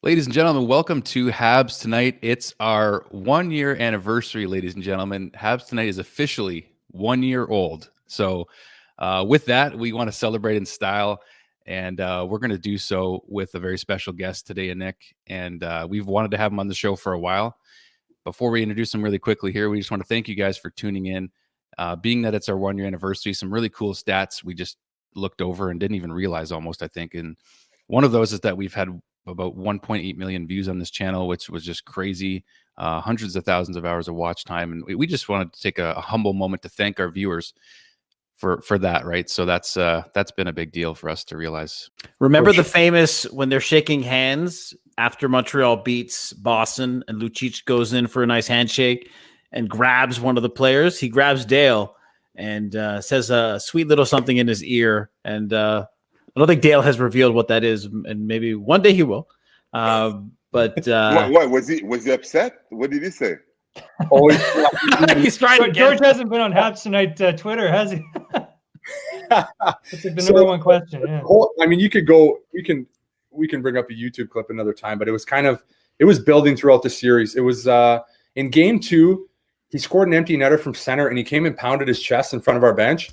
Ladies and gentlemen, welcome to Habs Tonight. It's our 1-year anniversary, ladies and gentlemen. Habs Tonight is officially 1 year old. So with that, we want to celebrate in style, and we're going to do so with a very special guest today, Nick. And we've wanted to have him on the show for a while. Before we introduce him really quickly here, we just want to thank you guys for tuning in. Being that it's our 1-year anniversary, some really cool stats we just looked over and didn't even realize almost, I think. And one of those is that we've had about 1.8 million views on this channel, which was just crazy. Hundreds of thousands of hours of watch time. And we just wanted to take a humble moment to thank our viewers for that, right? So that's been a big deal for us to realize. Remember the famous when they're shaking hands after Montreal beats Boston and Lucic goes in for a nice handshake and grabs one of the players. He grabs Dale and says a sweet little something in his ear. And I don't think Dale has revealed what that is, and maybe one day he will. But what was he upset? What did he say? Oh, he's trying to George hasn't been on Habs Tonight Twitter, has he? That's like the number one question. Yeah. I mean, you could go. We can bring up a YouTube clip another time, but it was building throughout the series. It was in game 2, he scored an empty netter from center, and he came and pounded his chest in front of our bench.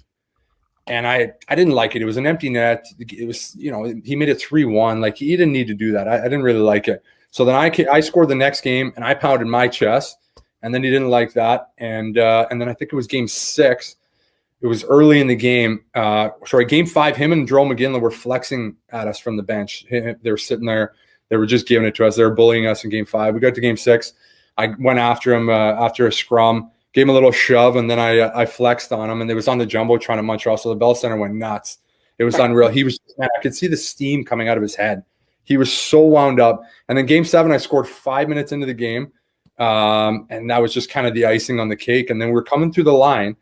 And I didn't like it. It was an empty net. It was, he made it 3-1. Like, he didn't need to do that. I didn't really like it. So then I scored the next game, and I pounded my chest, and then he didn't like that. And then I think it was game 6. It was early in the game. Game 5, him and Joe McGinley were flexing at us from the bench. They were sitting there. They were just giving it to us. They were bullying us in game 5. We got to game 6. I went after him after a scrum. Gave him a little shove, and then I flexed on him, and it was on the Jumbotron at Montreal, so the Bell Center went nuts. It was unreal. I could see the steam coming out of his head. He was so wound up. And then game 7, I scored 5 minutes into the game, and that was just kind of the icing on the cake. And then we're coming through the line,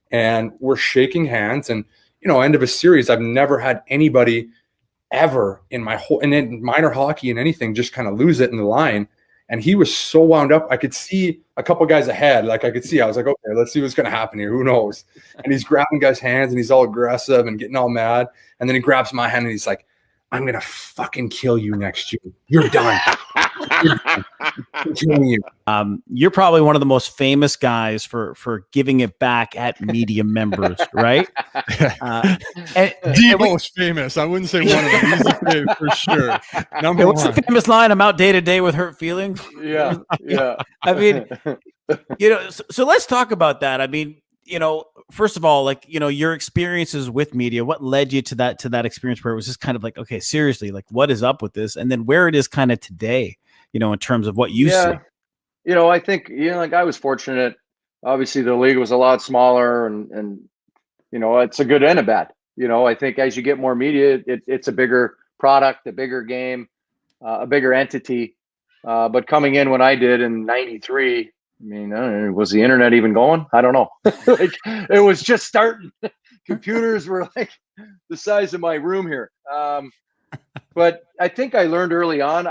and we're shaking hands. And, end of a series, I've never had anybody ever in minor hockey and anything just kind of lose it in the line. And he was so wound up. I could see a couple guys ahead. I was like, okay, let's see what's going to happen here. Who knows? And he's grabbing guys' hands, and he's all aggressive and getting all mad. And then he grabs my hand, and he's like, I'm going to fucking kill you next year. You're done. I'm killing you. You're probably one of the most famous guys for giving it back at media members, right? The most famous. I wouldn't say one of them. He's for sure. Number what's one. the famous line? I'm out day to day with hurt feelings. Yeah. I mean, so let's talk about that. I mean, first of all, your experiences with media, what led you to that experience where it was just kind of like, okay, seriously, like, what is up with this? And then where it is kind of today, in terms of what you see. I think, I was fortunate. Obviously, the league was a lot smaller, and it's a good and a bad. I think as you get more media, it's a bigger product, a bigger game, a bigger entity. But coming in when I did in '93, I mean, was the internet even going? I don't know. It was just starting. Computers were like the size of my room here. But I think I learned early on.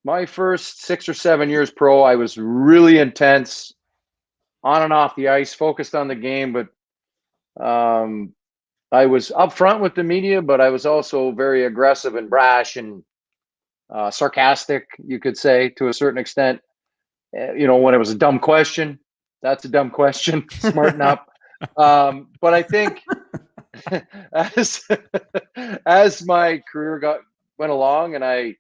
My first 6 or 7 years pro, I was really intense, on and off the ice, focused on the game. But I was upfront with the media, but I was also very aggressive and brash and sarcastic, you could say, to a certain extent. When it was a dumb question, that's a dumb question. Smarten up. But I think as my career went along, and I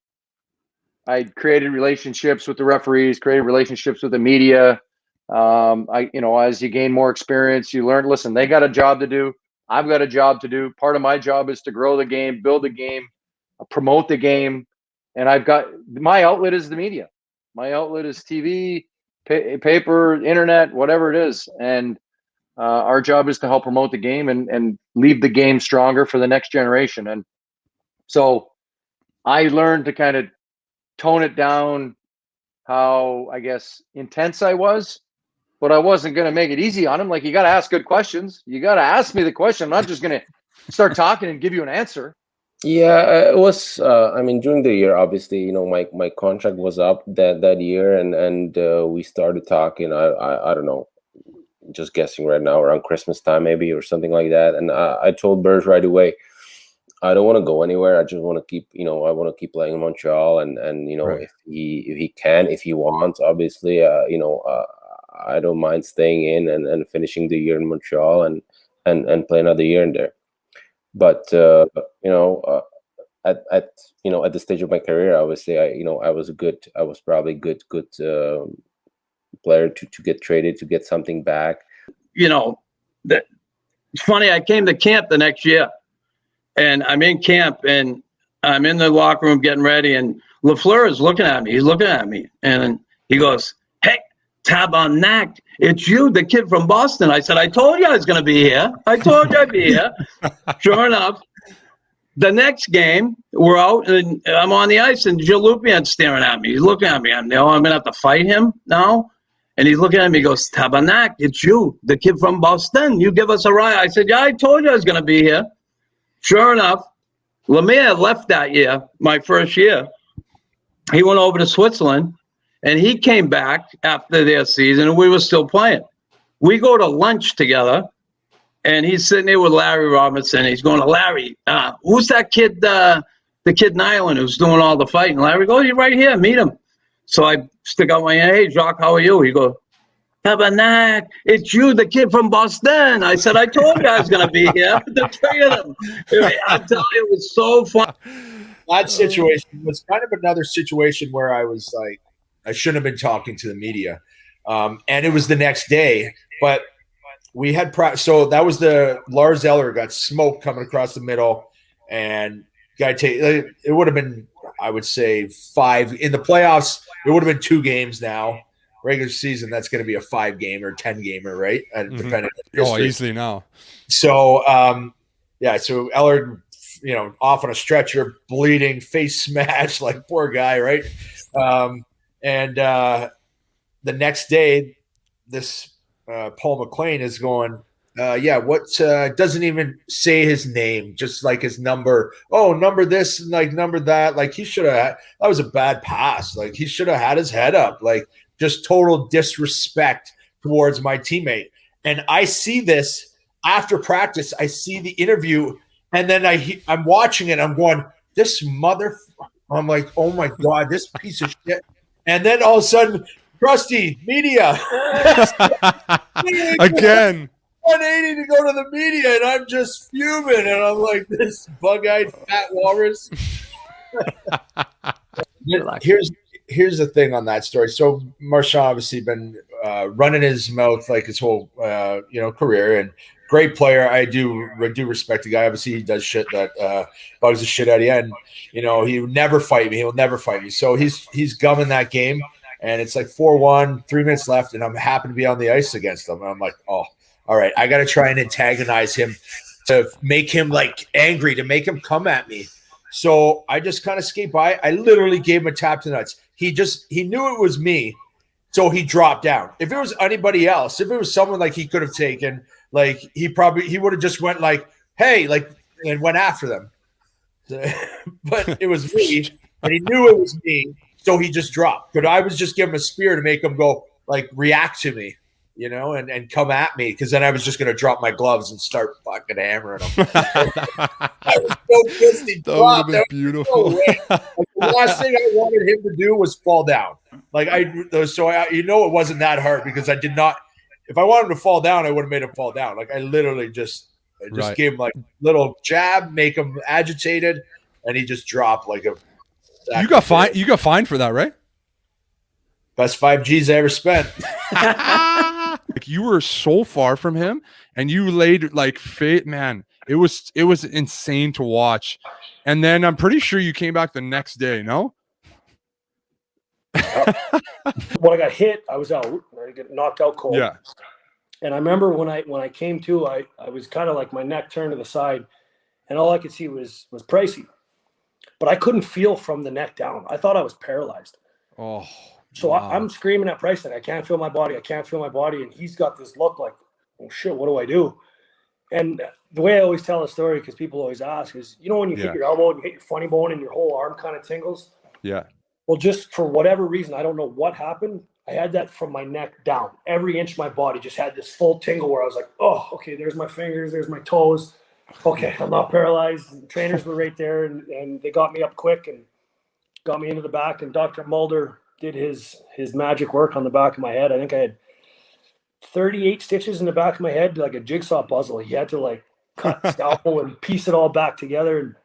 created relationships with the referees, created relationships with the media. As you gain more experience, you learn, listen, they got a job to do. I've got a job to do. Part of my job is to grow the game, build the game, promote the game. And my outlet is the media. My outlet is TV, paper, internet, whatever it is. And our job is to help promote the game and leave the game stronger for the next generation. And so I learned to kind of tone it down, how, I guess, intense I was, but I wasn't going to make it easy on him. Like, you got to ask good questions. You got to ask me the question. I'm not just going to start talking and give you an answer. Yeah, it was. During the year, obviously, my contract was up that year, and we started talking. I don't know, just guessing right now, around Christmas time maybe, or something like that. And I told Burge right away, I don't want to go anywhere. I just want to keep, I want to keep playing in Montreal, and Right. if he wants, obviously, I don't mind staying in and finishing the year in Montreal and play another year in there. But at at the stage of my career, obviously, I was probably good player to get traded, to get something back. That it's funny. I came to camp the next year, and I'm in camp, and I'm in the locker room getting ready, and Lafleur is looking at me. He's looking at me, and he goes, "Hey, Tabernac, it's you, the kid from Boston." I said, "I told you I was going to be here. I told you I'd be here." Sure enough, the next game, we're out, and I'm on the ice, and Jalupian's staring at me. He's looking at me. I'm going to have to fight him now. And he's looking at me, he goes, "Tabernac, it's you, the kid from Boston. You give us a ride." I said, "Yeah, I told you I was going to be here." Sure enough, Lemire left that year, my first year. He went over to Switzerland, and he came back after their season, and we were still playing. We go to lunch together, and he's sitting there with Larry Robinson. He's going to Larry, who's that kid, the kid in Ireland who's doing all the fighting? Larry goes, "You're right here, meet him." So I stick out my hand, "Hey, Jacques, how are you?" He goes, "Tabernac, it's you, the kid from Boston." I said, "I told you I was going to be here." The three of them. I tell you, it was so fun. That situation was kind of another situation where I was like, I shouldn't have been talking to the media. And it was the next day, but we had so that was the Lars Eller got smoked coming across the middle, and it would have been, I would say, 5 in the playoffs. It would have been 2 games now. Regular season, that's going to be a 5-gamer, 10-gamer, right? Depending on easily now. So, so Eller, off on a stretcher, bleeding, face smashed, like poor guy, right? And the next day, this Paul McLean is going, doesn't even say his name, just like his number. Oh, number this and like number that. Like he should have. That was a bad pass. Like he should have had his head up. Like just total disrespect towards my teammate. And I see this after practice. I see the interview, and then I'm watching it. I'm going, this mother. I'm like, oh my God, this piece of shit. And then all of a sudden, Krusty, media. Again. 180 to go to the media, and I'm just fuming, and I'm like, this bug-eyed fat walrus. Here's the thing on that story. So Marchand obviously been running his mouth like his whole career, and great player. I do respect the guy. Obviously, he does shit that bugs the shit out of you, and he will never fight me. He'll never fight me. So he's gumming that game, and it's like 4-1, 3 minutes left, and I'm happy to be on the ice against him. And I'm like, oh. All right, I got to try and antagonize him to make him like angry, to make him come at me. So I just kind of skate by. I literally gave him a tap to the nuts. He knew it was me, so he dropped down. If it was anybody else, if it was someone like he could have taken, like he would have just went like, hey, like, and went after them. But it was me, and he knew it was me, so he just dropped. But I was just giving him a spear to make him go like react to me. And come at me, because then I was just going to drop my gloves and start fucking hammering him. I was so pissed he dropped. That would have been beautiful. No like, the last thing I wanted him to do was fall down. Like it wasn't that hard, because I did not. If I wanted him to fall down, I would have made him fall down. Like I literally just gave him like little jab, make him agitated, and he just dropped like a. You got fined. You got fined for that, right? Best 5 Gs I ever spent. Like you were so far from him, and you laid like fate, man. It was insane to watch. And then I'm pretty sure you came back the next day. No. When I got hit, I was out. I get knocked out cold. Yeah. And I remember when I came to, I was kind of like my neck turned to the side, and all I could see was Pricey, but I couldn't feel from the neck down. I thought I was paralyzed. Oh. So wow. I'm screaming at Price like, I can't feel my body. I can't feel my body. And he's got this look like, oh, shit, what do I do? And the way I always tell a story, because people always ask, is, when you hit your elbow and you hit your funny bone and your whole arm kind of tingles? Yeah. Well, just for whatever reason, I don't know what happened. I had that from my neck down. Every inch of my body just had this full tingle where I was like, oh, okay, there's my fingers, there's my toes. okay, I'm not paralyzed. Trainers were right there, and they got me up quick and got me into the back. And Dr. Mulder did his magic work on the back of my head. I think I had 38 stitches in the back of my head, like a jigsaw puzzle. He had to like cut scalpel and piece it all back together.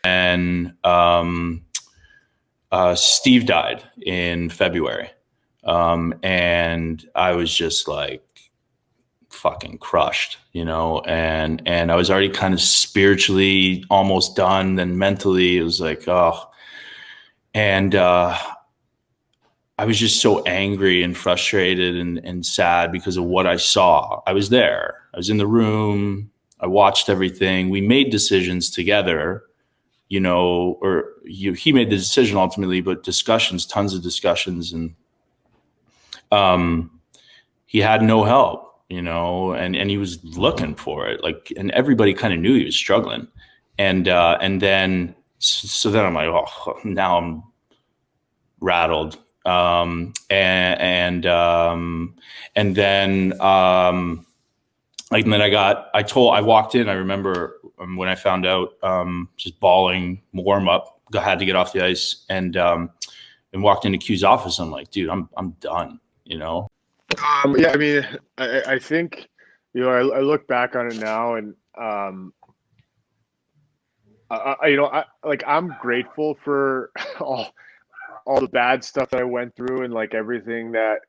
And Steve died in February. And I was just like fucking crushed, you know, and I was already kind of spiritually almost done. Then mentally it was like, oh, and I was just so angry and frustrated and sad because of what I saw. I was there. I was in the room. I watched everything. We made decisions together, you know, he made the decision ultimately, but discussions, tons of discussions. And he had no help, you know, and he was looking for it. Like, and everybody kind of knew he was struggling. And then, so then I'm like, oh, now I'm rattled. And then I walked in, I remember when I found out, just bawling, warm up, had to get off the ice and walked into Q's office. I'm like, dude, I'm done, you know? Yeah, I mean, I think, you know, I look back on it now and, I'm grateful for all the bad stuff that I went through and like everything that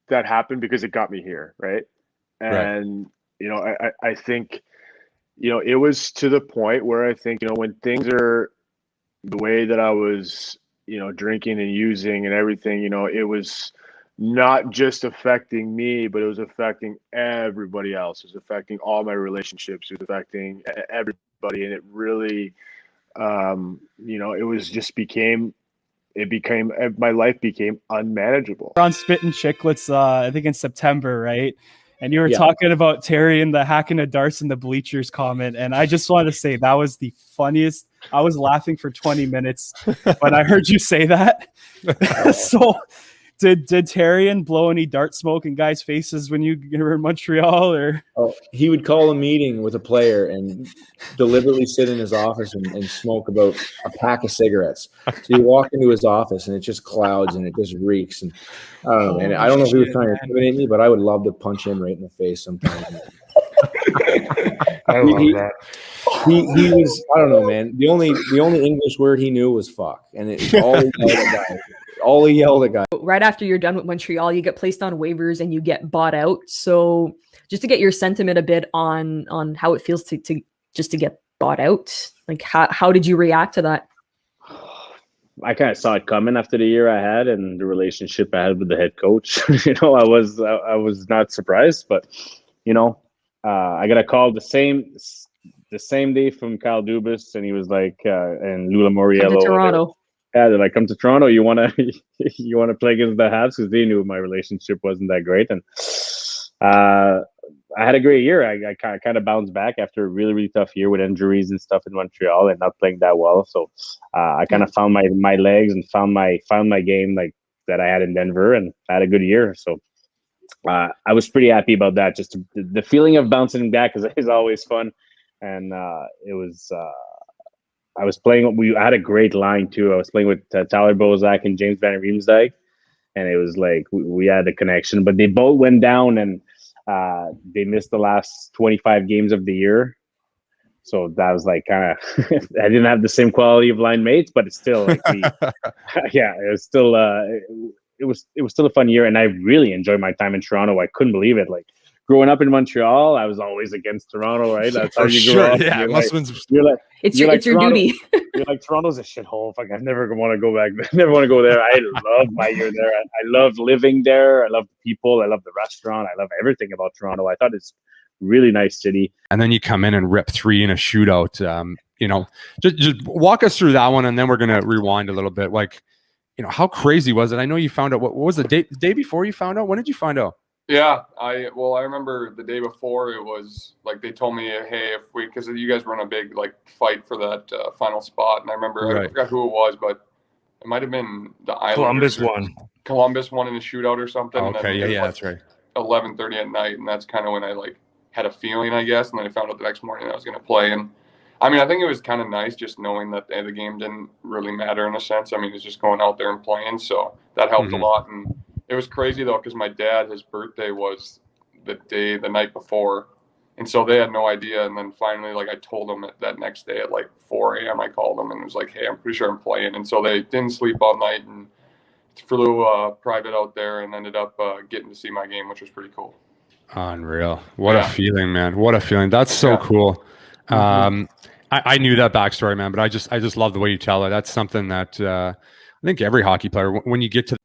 happened because it got me here. Right. And, you know, I think, you know, it was to the point where I think, you know, when things are the way that I was, you know, drinking and using and everything, you know, it was not just affecting me, but it was affecting everybody else. It was affecting all my relationships. It was affecting everybody. And it really, you know, my life became unmanageable. We're on Spittin' Chicklets, I think in September, right? And you were talking about Terry and the hacking of darts in the bleachers comment. And I just wanted to say that was the funniest. I was laughing for 20 minutes when I heard you say that. So did Terry blow any dart smoke in guys' faces when you were in Montreal? Or he would call a meeting with a player and deliberately sit in his office and smoke about a pack of cigarettes. So you walk into his office and it just clouds and it just reeks. And I don't know, man. I don't know if he was trying to intimidate me, but I would love to punch him right in the face sometimes. I love that. He was, I don't know, man. The only English word he knew was fuck, and it's all he yelled at guys. Right after you're done with Montreal, you get placed on waivers and you get bought out. So just to get your sentiment a bit on how it feels to get bought out, like how did you react to that? I kind of saw it coming after the year I had and the relationship I had with the head coach. You know, I was not surprised, but you know, I got a call the same day from Kyle Dubas, and he was like, and Lula Moriello. Come to Toronto. Yeah, they're like, come to Toronto. You want to play against the Habs, because they knew my relationship wasn't that great. And I had a great year. I kind of bounced back after a really, really tough year with injuries and stuff in Montreal and not playing that well. So I kind of found my legs and found my game like that I had in Denver, and I had a good year. So I was pretty happy about that. Just the feeling of bouncing back is always fun. And it was I was playing. I had a great line too. I was playing with Tyler Bozak and James Van Riemsdyk, and it was like we had a connection. But they both went down, and they missed the last 25 games of the year. So that was like kind of I didn't have the same quality of line mates, but it's still like yeah, it was still it was still a fun year, and I really enjoyed my time in Toronto. I couldn't believe it. Like growing up in Montreal, I was always against Toronto, right? That's how you grow up. Yeah, it's your duty. You're like, Toronto's a shithole. Like, I never want to go back. Never want to go there. I loved my year there. I loved living there. I loved the people. I loved the restaurant. I love everything about Toronto. I thought it's a really nice city. And then you come in and rip 3 in a shootout. You know, just walk us through that one, and then we're gonna rewind a little bit. Like, you know, how crazy was it? I know you found out. What was the day before you found out? When did you find out? Yeah, I remember the day before. It was like they told me, hey, because you guys were in a big like fight for that final spot, and I remember I forgot who it was, but it might have been the Islanders. Columbus won in a shootout or something. Okay, and then that's right. 11:30 at night, and that's kind of when I like had a feeling, I guess. And then I found out the next morning I was going to play. And I mean, I think it was kind of nice just knowing that the game didn't really matter in a sense. I mean, it's just going out there and playing. So that helped a lot. And it was crazy though, because my dad, his birthday was the night before. And so they had no idea. And then finally, like I told them that next day at like 4 a.m., I called them and was like, hey, I'm pretty sure I'm playing. And so they didn't sleep all night and flew private out there and ended up getting to see my game, which was pretty cool. Unreal. What a feeling, man. What a feeling. That's so cool. I knew that backstory, man, but I just love the way you tell it. That's something that I think every hockey player, when you get to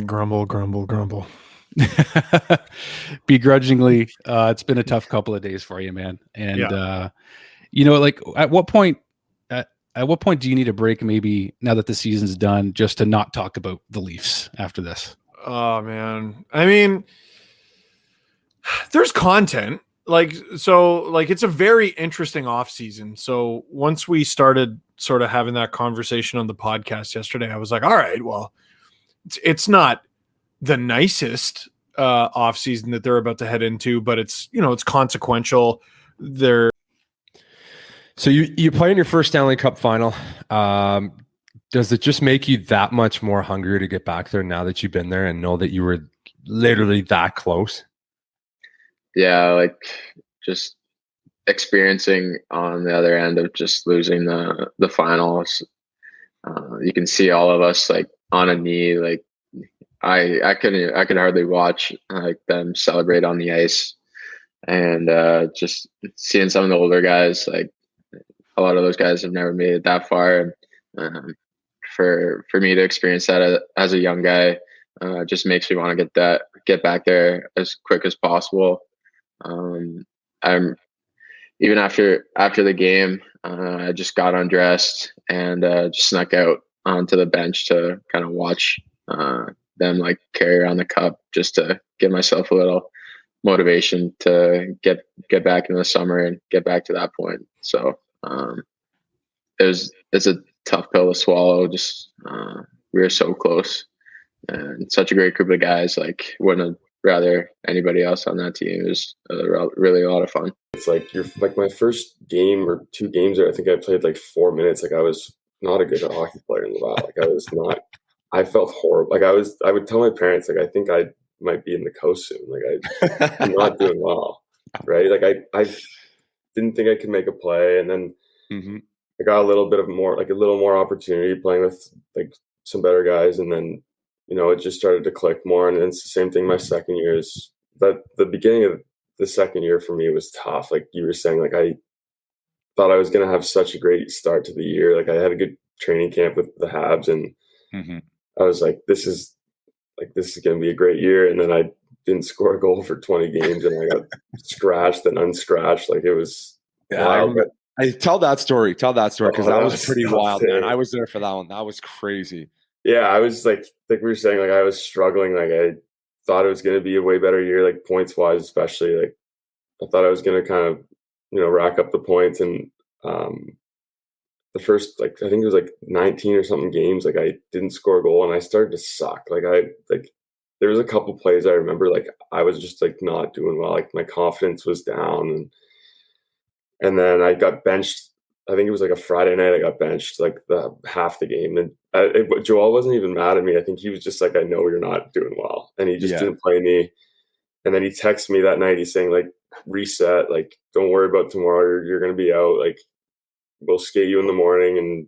grumble. Begrudgingly, it's been a tough couple of days for you, man. And like at what point do you need a break, maybe now that the season's done, just to not talk about the Leafs after this? Oh man, I mean, there's content, it's a very interesting off season. So once we started sort of having that conversation on the podcast yesterday, I was like, all right, well, it's not the nicest off season that they're about to head into, but it's consequential. So you play in your first Stanley Cup final. Does it just make you that much more hungry to get back there now that you've been there and know that you were literally that close? Yeah, like just experiencing on the other end of just losing the finals. You can see all of us like on a knee. Like I could hardly watch like them celebrate on the ice, and just seeing some of the older guys, like a lot of those guys have never made it that far. And for me to experience that as a young guy, just makes me want to get back there as quick as possible. I'm even after the game, I just got undressed and just snuck out onto the bench to kind of watch them like carry around the cup, just to give myself a little motivation to get back in the summer and get back to that point. So it's a tough pill to swallow. Just we were so close and such a great group of guys. Like wouldn't have rather anybody else on that team. It was really a lot of fun. It's like my first game or two games there, I think I played like 4 minutes. Like I was not a good hockey player in the WoW. Like I was not. I felt horrible. Like I would tell my parents, like I think I might be in the coast soon. Like I'm not doing well, right? Like I didn't think I could make a play, and then I got a little more opportunity playing with like some better guys, and then it just started to click more. And it's the same thing my second year is. But the beginning of the second year for me was tough. Like you were saying, like I thought I was going to have such a great start to the year. Like I had a good training camp with the Habs, and I was like, this is going to be a great year. And then I didn't score a goal for 20 games, and I got scratched and unscratched. Like it was wild. I tell that story because that was pretty wild, man. I was there for that one. That was crazy. Yeah, I was like we were saying, like I was struggling. Like I thought it was going to be a way better year, like points wise, especially. Like I thought I was going to kind of, rack up the points. And the first, like I think it was like 19 or something games, like I didn't score a goal, and I started to suck. Like there was a couple plays I remember, like I was just like not doing well. Like my confidence was down, and then I got benched. I think it was like a Friday night. I got benched like half the game, and Joel wasn't even mad at me. I think he was just like, I know you're not doing well, and he just didn't play me. And then he texted me that night. He's saying like, reset, like don't worry about tomorrow. You're going to be out. Like we'll skate you in the morning, and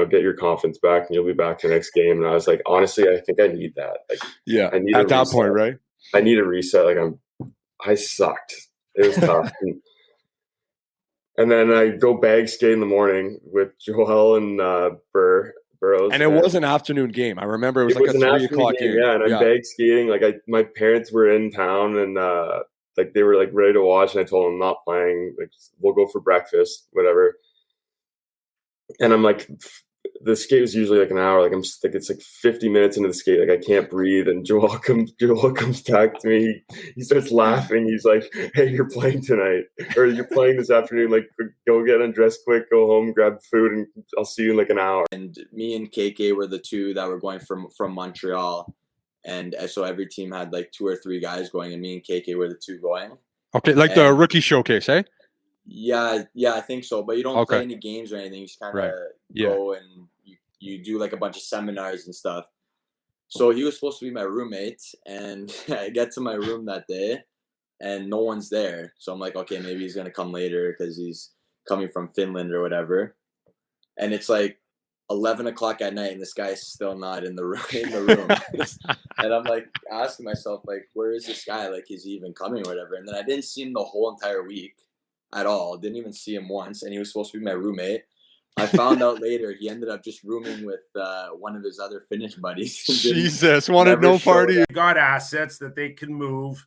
get your confidence back, and you'll be back the next game. And I was like, honestly, I think I need that. Like, I need at that point, right? I need a reset. Like I sucked. It was tough. And then I go bag skate in the morning with Joel and Burrows. And it was an afternoon game. I remember it was like a 3 o'clock game. Yeah, and I'm bag skating. Like my parents were in town, and like they were like ready to watch. And I told them I'm not playing. Like we'll go for breakfast, whatever. And I'm like, the skate was usually like an hour. Like it's like 50 minutes into the skate. Like I can't breathe. And Joel comes back to me. He starts laughing. He's like, "Hey, you're playing tonight, or you're playing this afternoon. Like, go get undressed quick, go home, grab food, and I'll see you in like an hour." And me and KK were the two that were going from Montreal, and so every team had like 2 or 3 guys going, and me and KK were the two going. Okay, like the rookie showcase, eh? Yeah, I think so. But you don't play any games or anything. You just kind of go and you do like a bunch of seminars and stuff. So he was supposed to be my roommate, and I get to my room that day, and no one's there. So I'm like, okay, maybe he's gonna come later because he's coming from Finland or whatever. And it's like 11 o'clock at night, and this guy's still not in the room. And I'm like asking myself, like, where is this guy? Like, is he even coming or whatever? And then I didn't see him the whole entire week at all. Didn't even see him once, and he was supposed to be my roommate. I found out later he ended up just rooming with one of his other Finnish buddies. Jesus, wanted no party. Got assets that they can move,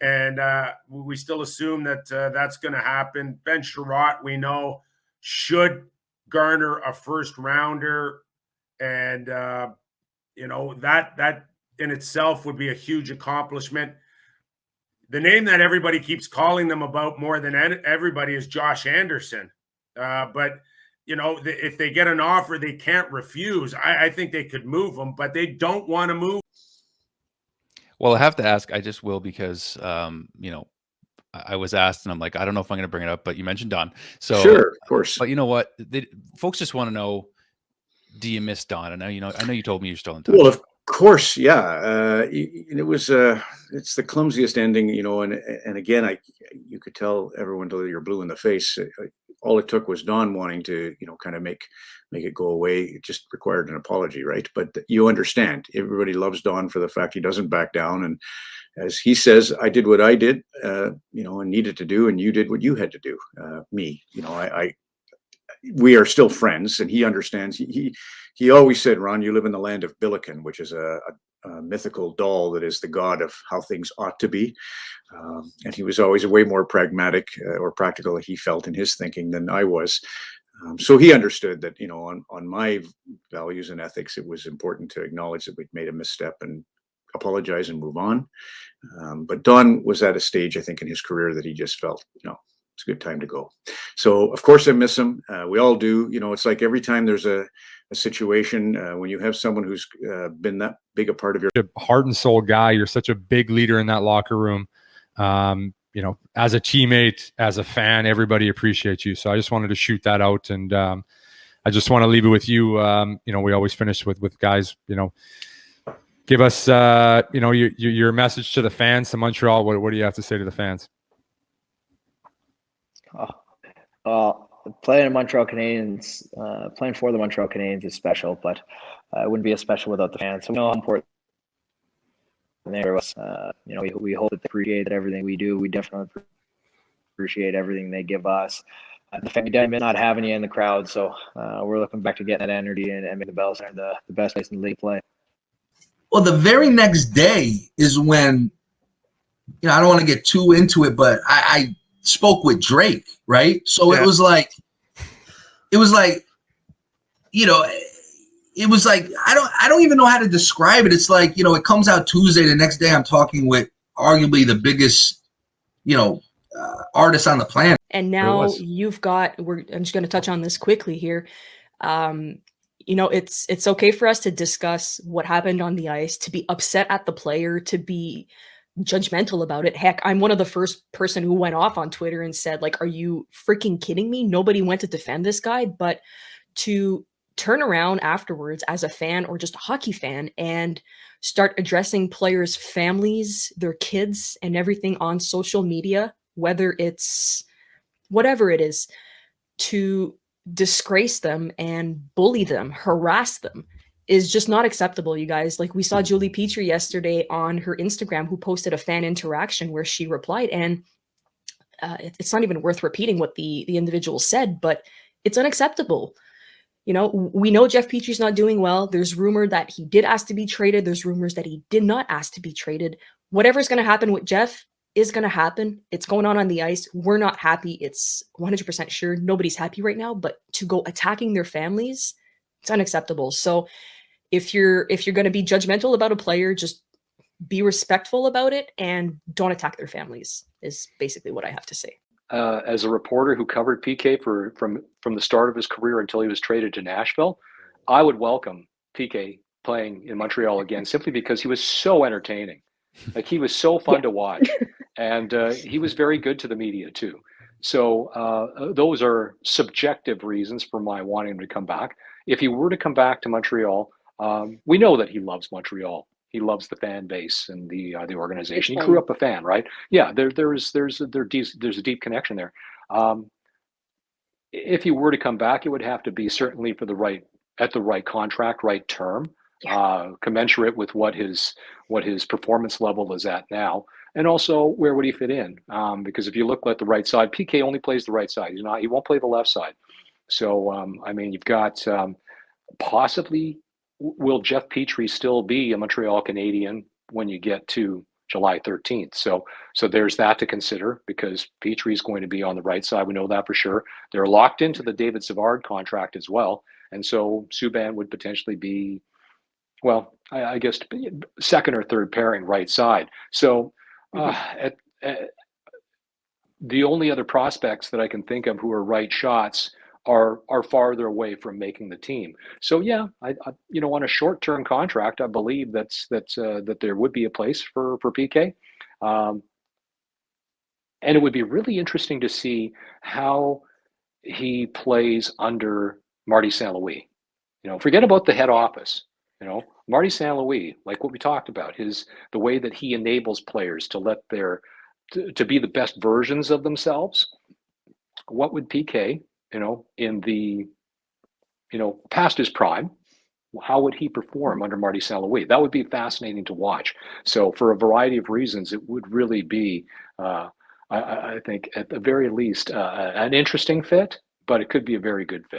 and we still assume that that's going to happen. Ben Sherratt, we know, should garner a first rounder, and that in itself would be a huge accomplishment. The name that everybody keeps calling them about more than everybody is Josh Anderson, but if they get an offer they can't refuse. I think they could move them, but they don't want to move. Well, I have to ask, I just will, because I was asked, and I'm like, I don't know if I'm going to bring it up, but you mentioned Don. So sure, of course. But you know what? Folks just want to know, do you miss Don? And I know you told me you're still in touch. Well, of course, yeah. It was it's the clumsiest ending, and again, you could tell everyone till you're blue in the face. All it took was Don wanting to, kind of make it go away. It just required an apology, right? But you understand, everybody loves Don for the fact he doesn't back down. And as he says, I did what I did, and needed to do, and you did what you had to do. We are still friends, and he understands. He always said, Ron, you live in the land of Billiken, which is a mythical doll that is the god of how things ought to be. And he was always way more pragmatic or practical, he felt, in his thinking than I was. So he understood that, on my values and ethics, it was important to acknowledge that we'd made a misstep and apologize and move on. But Don was at a stage, I think, in his career that he just felt, it's a good time to go. So, of course, I miss him. We all do. It's like every time there's a situation when you have someone who's been that big a part of your heart and soul guy. You're such a big leader in that locker room. As a teammate, as a fan, everybody appreciates you. So I just wanted to shoot that out, and I just want to leave it with you. We always finish with guys. Give us your message to the fans, to Montreal. What do you have to say to the fans? Playing in Montreal Canadiens, playing for the Montreal Canadiens is special, but it wouldn't be as special without the fans. So we know how important they are. We hope that they appreciate everything we do. We definitely appreciate everything they give us. The fact we did not have any in the crowd, so we're looking back to getting that energy and making the Bell Center the best place in the league play. Well, the very next day is when, I don't want to get too into it, but I spoke with Drake, right? So it was like, I don't even know how to describe it. It's like, it comes out Tuesday. The next day I'm talking with arguably the biggest, artist on the planet. And now you've got, I'm just going to touch on this quickly here. It's okay for us to discuss what happened on the ice, to be upset at the player, to be judgmental about it. Heck, I'm one of the first person who went off on Twitter and said, like, are you freaking kidding me? Nobody went to defend this guy. But to turn around afterwards as a fan or just a hockey fan and start addressing players' families, their kids, and everything on social media, whether it's whatever it is, to disgrace them and bully them, harass them, is just not acceptable, you guys. Like, we saw Julie Petrie yesterday on her Instagram, who posted a fan interaction where she replied, and it's not even worth repeating what the individual said, but it's unacceptable. We know Jeff Petrie's not doing well. There's rumor that he did ask to be traded. There's rumors that he did not ask to be traded. Whatever's going to happen with Jeff is going to happen. It's going on the ice. We're not happy. It's 100% sure. Nobody's happy right now, but to go attacking their families, it's unacceptable. So if you're going to be judgmental about a player, just be respectful about it and don't attack their families, is basically what I have to say. As a reporter who covered PK from the start of his career until he was traded to Nashville, I would welcome PK playing in Montreal again, simply because he was so entertaining. Like, he was so fun to watch. and he was very good to the media too. So those are subjective reasons for my wanting him to come back. If he were to come back to Montreal, we know that he loves Montreal. He loves the fan base and the organization. He grew up a fan, right? Yeah, there's a deep connection there. If he were to come back, it would have to be certainly for the right contract, right term, commensurate with what his performance level is at now, and also where would he fit in? Because if you look at the right side, PK only plays the right side. He won't play the left side. So I mean, you've got possibly, will Jeff Petrie still be a Montreal Canadien when you get to July 13th? So there's that to consider, because Petrie is going to be on the right side. We know that for sure. They're locked into the David Savard contract as well. And so Subban would potentially be, well, I guess second or third pairing right side. So the only other prospects that I can think of who are right shots are farther away from making the team. So yeah, I on a short-term contract, I believe that there would be a place for PK, and it would be really interesting to see how he plays under Marty St. Louis. Forget about the head office. Marty St. Louis, like what we talked about, the way that he enables players to be the best versions of themselves. What would PK, in the, past his prime, how would he perform under Marty St. Louis? That would be fascinating to watch. So for a variety of reasons, it would really be, I think, at the very least, an interesting fit, but it could be a very good fit.